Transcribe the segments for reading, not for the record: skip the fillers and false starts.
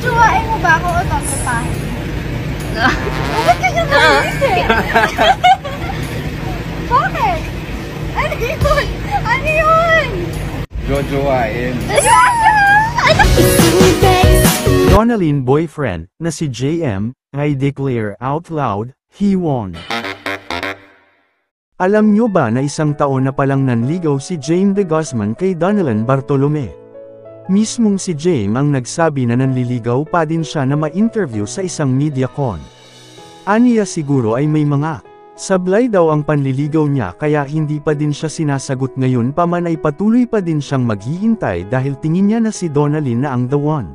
Jojowain mo ba ako o totopahin? Bakit ka siya naisip? Bakit? Ano yun? Ano yun? Jojowain. Donalyn boyfriend, na si JM, ay declare out loud, he won. Alam nyo ba na isang taon na palang nanligaw si Jaime de Guzman kay Donalyn Bartolome? Mismong si Jaime ang nagsabi na nanliligaw pa din siya na ma-interview sa isang media con. Aniya siguro ay may mga sablay daw ang panliligaw niya kaya hindi pa din siya sinasagot ngayon pa man ay patuloy pa din siyang maghihintay dahil tingin niya na si Donalyn na ang the one.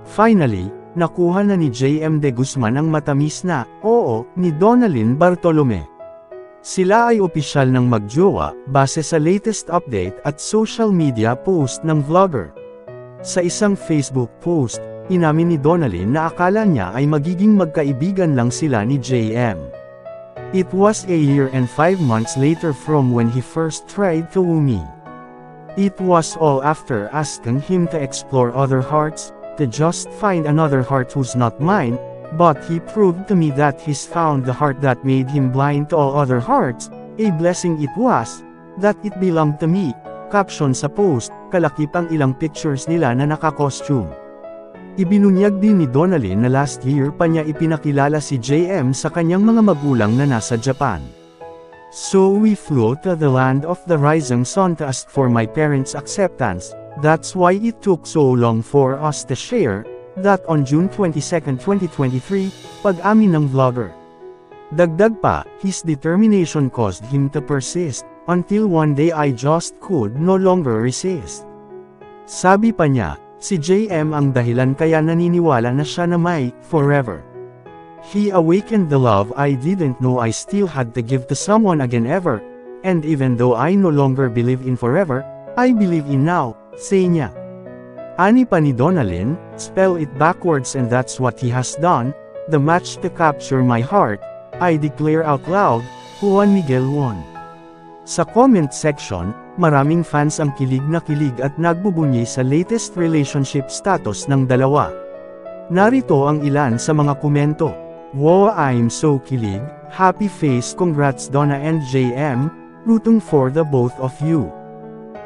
Finally, nakuha na ni JM de Guzman ang matamis na oo ni Donalyn Bartolome. Sila ay opisyal ng magjowa base sa latest update at social media post ng vlogger. Sa isang Facebook post, inamin ni Donalyn na akala niya ay magiging magkaibigan lang sila ni JM. It was a year and 5 months later from when he first tried to woo me. It was all after asking him to explore other hearts, to just find another heart who's not mine, but he proved to me that he's found the heart that made him blind to all other hearts, a blessing it was, that it belonged to me. Caption sa post, kalakip ang ilang pictures nila na naka-costume. Ibinunyag din ni Donalyn na last year pa niya ipinakilala si JM sa kanyang mga magulang na nasa Japan. So we flew to the land of the rising sun to ask for my parents' acceptance. That's why it took so long for us to share that on June 22, 2023, pag-amin ng vlogger. Dagdag pa, his determination caused him to persist, until one day I just could no longer resist. Sabi pa niya, si JM ang dahilan kaya naniniwala na siya na may forever. He awakened the love I didn't know I still had to give to someone again ever, and even though I no longer believe in forever, I believe in now, say niya. Ani pa ni Donalyn, spell it backwards and that's what he has done, the match to capture my heart, I declare out loud, Juan Miguel won. Sa comment section, maraming fans ang kilig na kilig at nagbubunyi sa latest relationship status ng dalawa. Narito ang ilan sa mga komento. Wow, I'm so kilig, happy face, congrats Donna and JM, rooting for the both of you.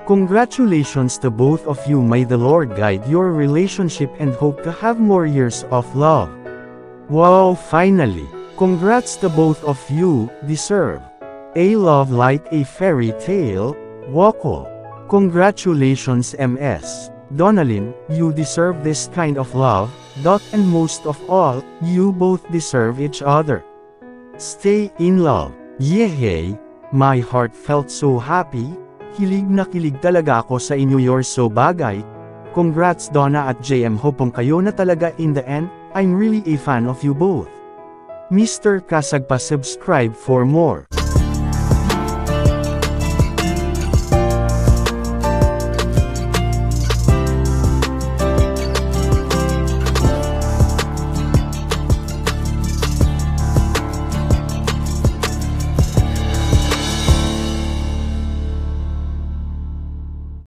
Congratulations to both of you, may the Lord guide your relationship and hope to have more years of love. Wow, finally, congrats to both of you, deserve a love like a fairy tale, Wako. Congratulations MS. Donalyn, you deserve this kind of love, and most of all, you both deserve each other. Stay in love. Yehey, my heart felt so happy. Kilig na kilig talaga ako sa inyo, you're so bagay. Congrats Donna at JM, hopong kayo na talaga in the end, I'm really a fan of you both. Mr. Kasag pa subscribe for more.